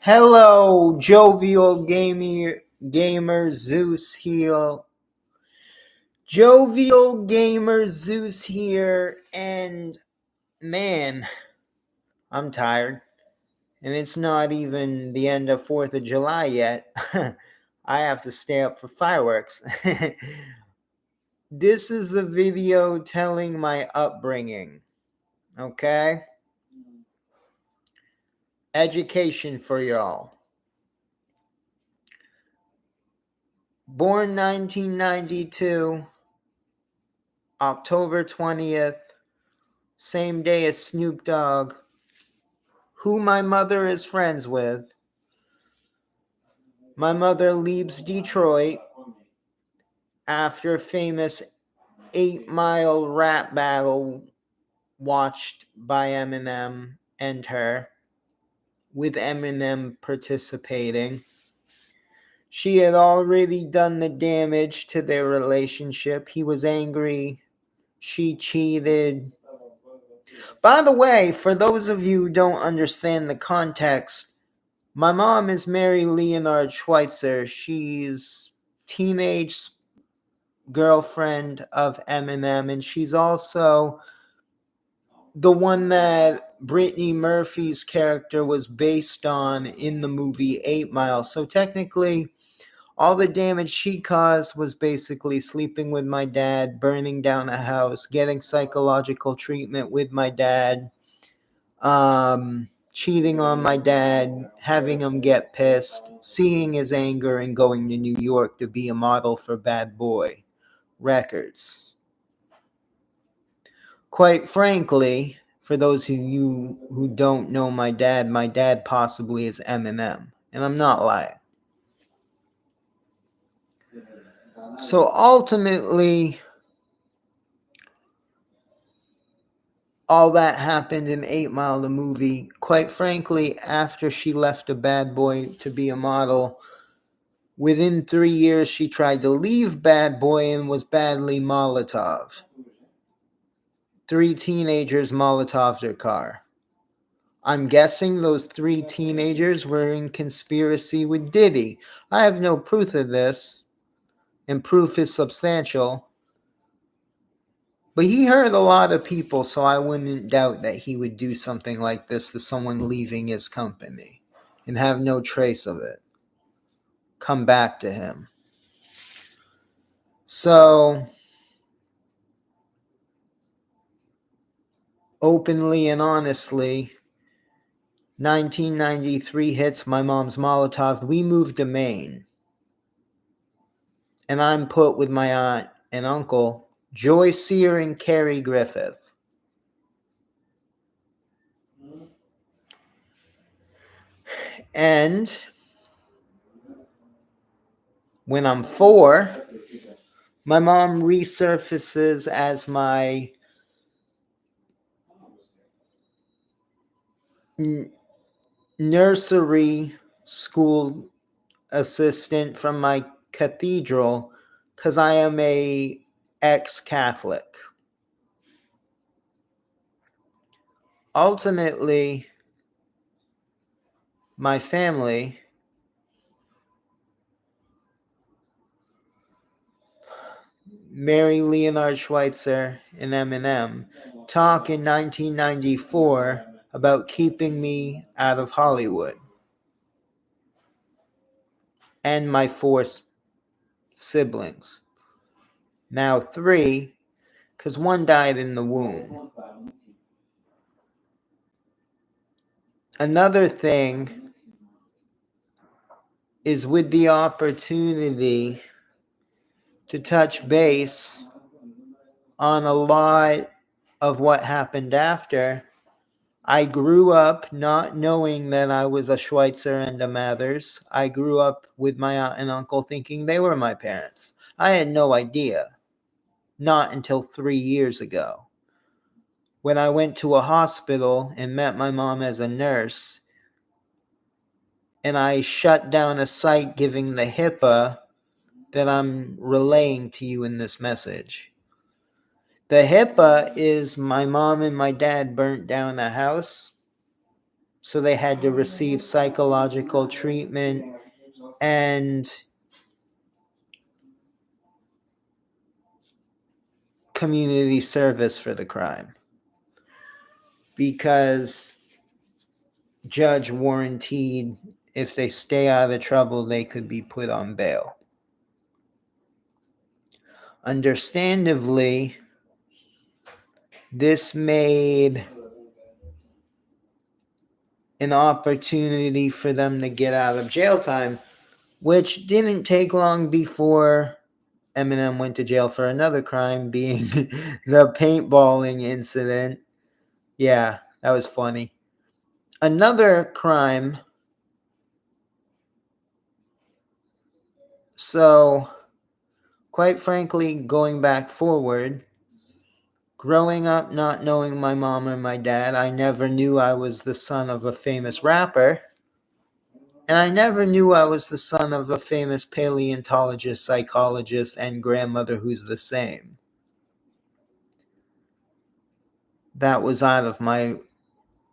Hello, gamer Zeus here. Jovial gamer Zeus here, and man, I'm tired. And it's not even the end of 4th of July yet. I have to stay up for fireworks. This is a video telling my upbringing, okay? Education for y'all. Born 1992, October 20th, same day as Snoop Dogg, who my mother is friends with. My mother leaves Detroit after famous 8 Mile rap battle watched by Eminem and her, with Eminem participating. She had already done the damage to their relationship. He was angry. She cheated. By the way, for those of you who don't understand the context, my mom is Mary Leonard Schweitzer. She's teenage girlfriend of Eminem, and she's also the one that Brittany Murphy's character was based on in the movie 8 Mile. So technically, all the damage she caused was basically sleeping with my dad, burning down a house, getting psychological treatment with my dad, cheating on my dad, having him get pissed, seeing his anger, and going to New York to be a model for Bad Boy Records. Quite frankly, for those of you who don't know my dad possibly is Eminem, and I'm not lying. So ultimately, all that happened in 8 Mile, the movie. Quite frankly, after she left a Bad Boy to be a model, within 3 years, she tried to leave Bad Boy and was badly Molotov. 3 teenagers Molotoved her car. I'm guessing those 3 teenagers were in conspiracy with Diddy. I have no proof of this, and proof is substantial. But he hurt a lot of people, so I wouldn't doubt that he would do something like this to someone leaving his company and have no trace of it come back to him. So, openly and honestly, 1993 hits, my mom's Molotov. We moved to Maine. And I'm put with my aunt and uncle, Joy Sear and Carrie Griffith. And when I'm 4, my mom resurfaces as my nursery school assistant from my cathedral because I am a ex-Catholic. Ultimately, my family, Mary Leonard Schweitzer and Eminem, talk in 1994 about keeping me out of Hollywood and my 4 siblings. Now 3, because 1 died in the womb. Another thing is with the opportunity to touch base on a lot of what happened after. I grew up not knowing that I was a Schweitzer and a Mathers. I grew up with my aunt and uncle thinking they were my parents. I had no idea. Not until 3 years ago, when I went to a hospital and met my mom as a nurse, and I shut down a site giving the HIPAA that I'm relaying to you in this message. The HIPAA is my mom and my dad burnt down a house, So they had to receive psychological treatment and community service for the crime, because judge warranted if they stay out of trouble, they could be put on bail. Understandably, this made an opportunity for them to get out of jail time, which didn't take long before Eminem went to jail for another crime, being the paintballing incident. Yeah, that was funny. Another crime. So, quite frankly, going back forward, growing up not knowing my mom or my dad, I never knew I was the son of a famous rapper. And I never knew I was the son of a famous paleontologist, psychologist, and grandmother who's the same. That was out of my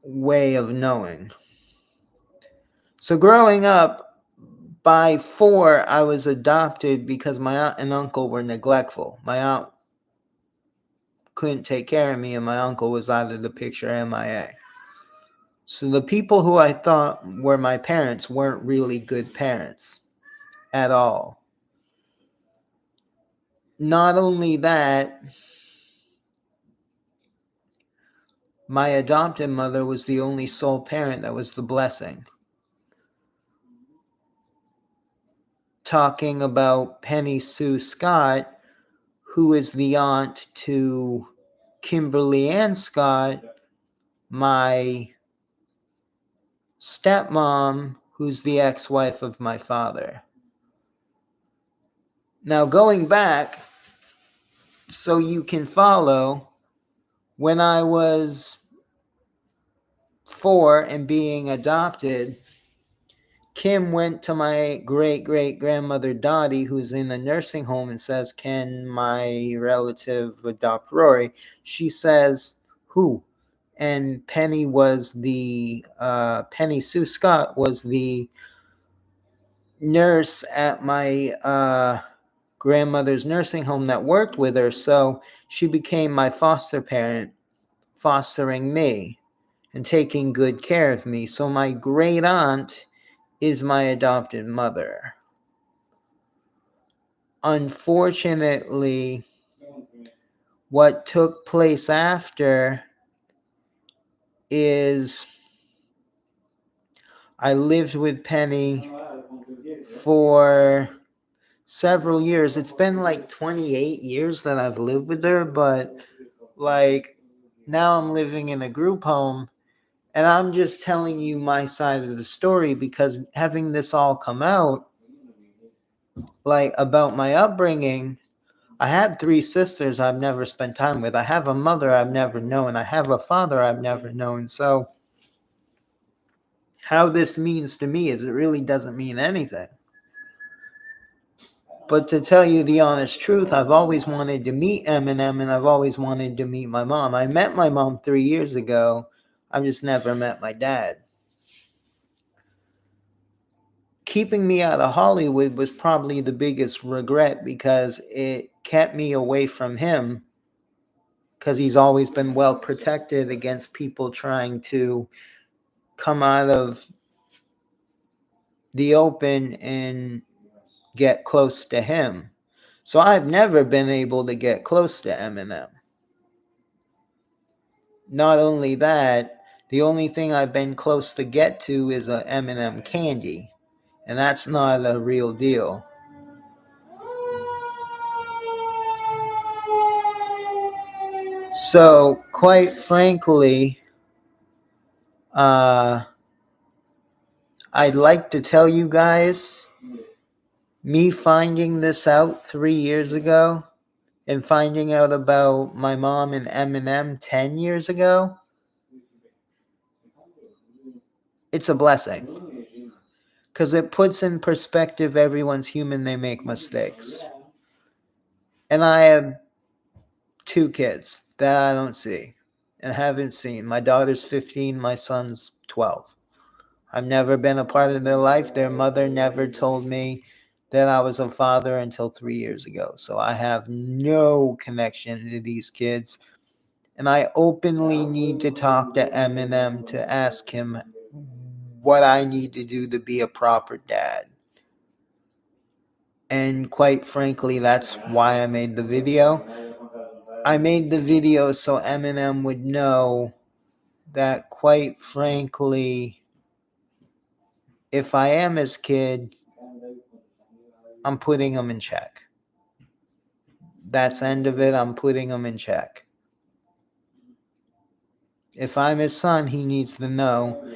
way of knowing. So growing up, by 4, I was adopted because my aunt and uncle were neglectful. My aunt couldn't take care of me, and my uncle was out of the picture, MIA. So the people who I thought were my parents weren't really good parents at all. Not only that, my adopted mother was the only sole parent that was the blessing. Talking about Penny Sue Scott, who is the aunt to Kimberly Ann Scott, my stepmom, who's the ex-wife of my father. Now, going back, so you can follow, when I was 4 and being adopted, Kim went to my great-great-grandmother Dottie, who's in a nursing home, and says, "Can my relative adopt Rory?" She says, "Who?" And Penny Sue Scott was the nurse at my grandmother's nursing home that worked with her. So she became my foster parent, fostering me and taking good care of me. So my great aunt is my adopted mother. Unfortunately, what took place after is I lived with Penny for several years. It's been like 28 years that I've lived with her, but like now I'm living in a group home, and I'm just telling you my side of the story because having this all come out, like about my upbringing, I had 3 sisters I've never spent time with. I have a mother I've never known. I have a father I've never known. So how this means to me is it really doesn't mean anything. But to tell you the honest truth, I've always wanted to meet Eminem, and I've always wanted to meet my mom. I met my mom 3 years ago. I've just never met my dad. Keeping me out of Hollywood was probably the biggest regret because it kept me away from him, because he's always been well protected against people trying to come out of the open and get close to him. So I've never been able to get close to Eminem. Not only that, the only thing I've been close to get to is a Eminem candy, and that's not a real deal. So, quite frankly, I'd like to tell you guys, me finding this out 3 years ago and finding out about my mom and Eminem 10 years ago, it's a blessing. Because it puts in perspective everyone's human, they make mistakes. And I have 2 kids that I don't see and haven't seen. My daughter's 15, my son's 12. I've never been a part of their life. Their mother never told me that I was a father until 3 years ago. So I have no connection to these kids. And I openly need to talk to Eminem to ask him what I need to do to be a proper dad. And quite frankly, that's why I made the video. I made the video so Eminem would know that, quite frankly, if I am his kid, I'm putting him in check. That's the end of it. I'm putting him in check. If I'm his son, he needs to know.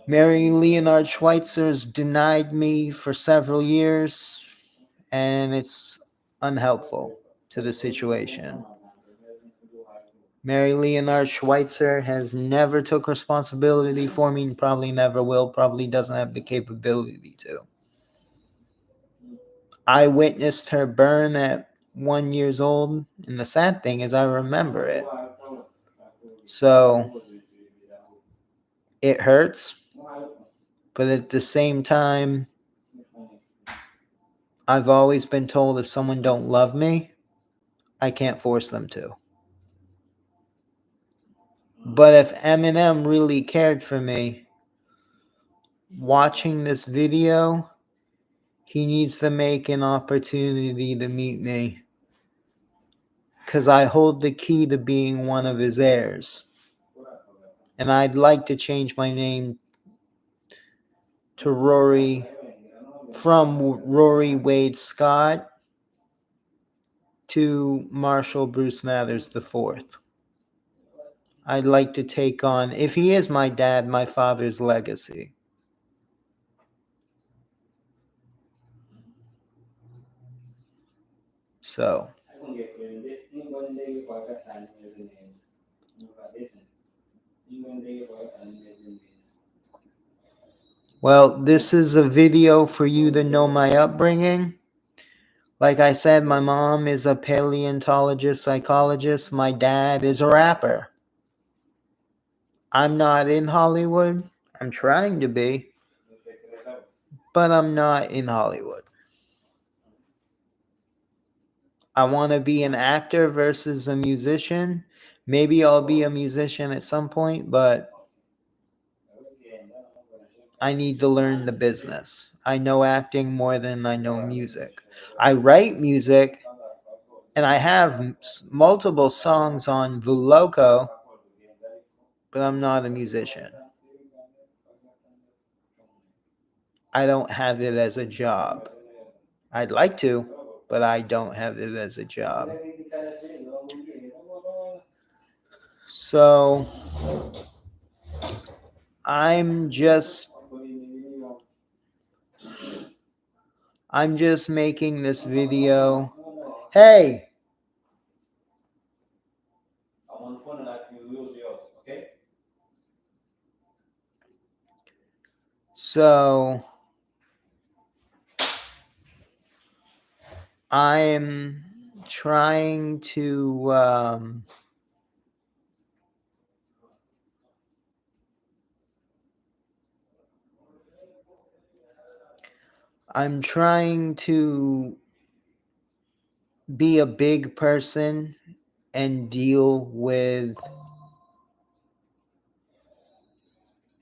Mary Leonard Schweitzer's denied me for several years, and it's unhelpful to the situation. Mary Leonard Schweitzer has never took responsibility for me, and probably never will, probably doesn't have the capability to. I witnessed her burn at 1 year old, and the sad thing is I remember it. So it hurts, but at the same time, I've always been told if someone don't love me, I can't force them to. But if Eminem really cared for me, watching this video, he needs to make an opportunity to meet me, because I hold the key to being one of his heirs. And I'd like to change my name to Rory, from Rory Wade Scott to Marshall Bruce Mathers IV. I'd like to take on, if he is my dad, my father's legacy. So, well, this is a video for you to know my upbringing. Like I said, my mom is a paleontologist, psychologist. My dad is a rapper. I'm not in Hollywood. I'm trying to be, but I'm not in Hollywood. I want to be an actor versus a musician. Maybe I'll be a musician at some point, but I need to learn the business. I know acting more than I know music. I write music, and I have multiple songs on Vuloco, but I'm not a musician. I don't have it as a job. I'd like to, but I don't have it as a job. So I'm just making this video. Hey! So I'm trying to be a big person and deal with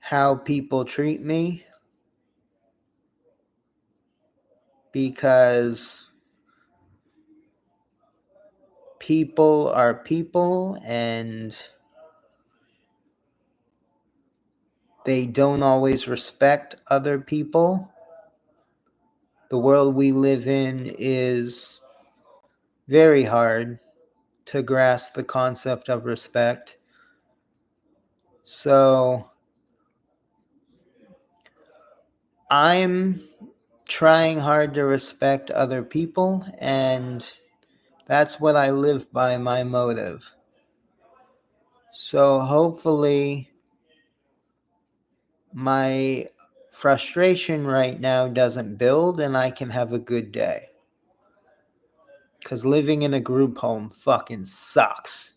how people treat me, because people are people and they don't always respect other people. The world we live in is very hard to grasp the concept of respect. So I'm trying hard to respect other people, and that's what I live by, my motive. So hopefully my frustration right now doesn't build and I can have a good day. Because living in a group home fucking sucks.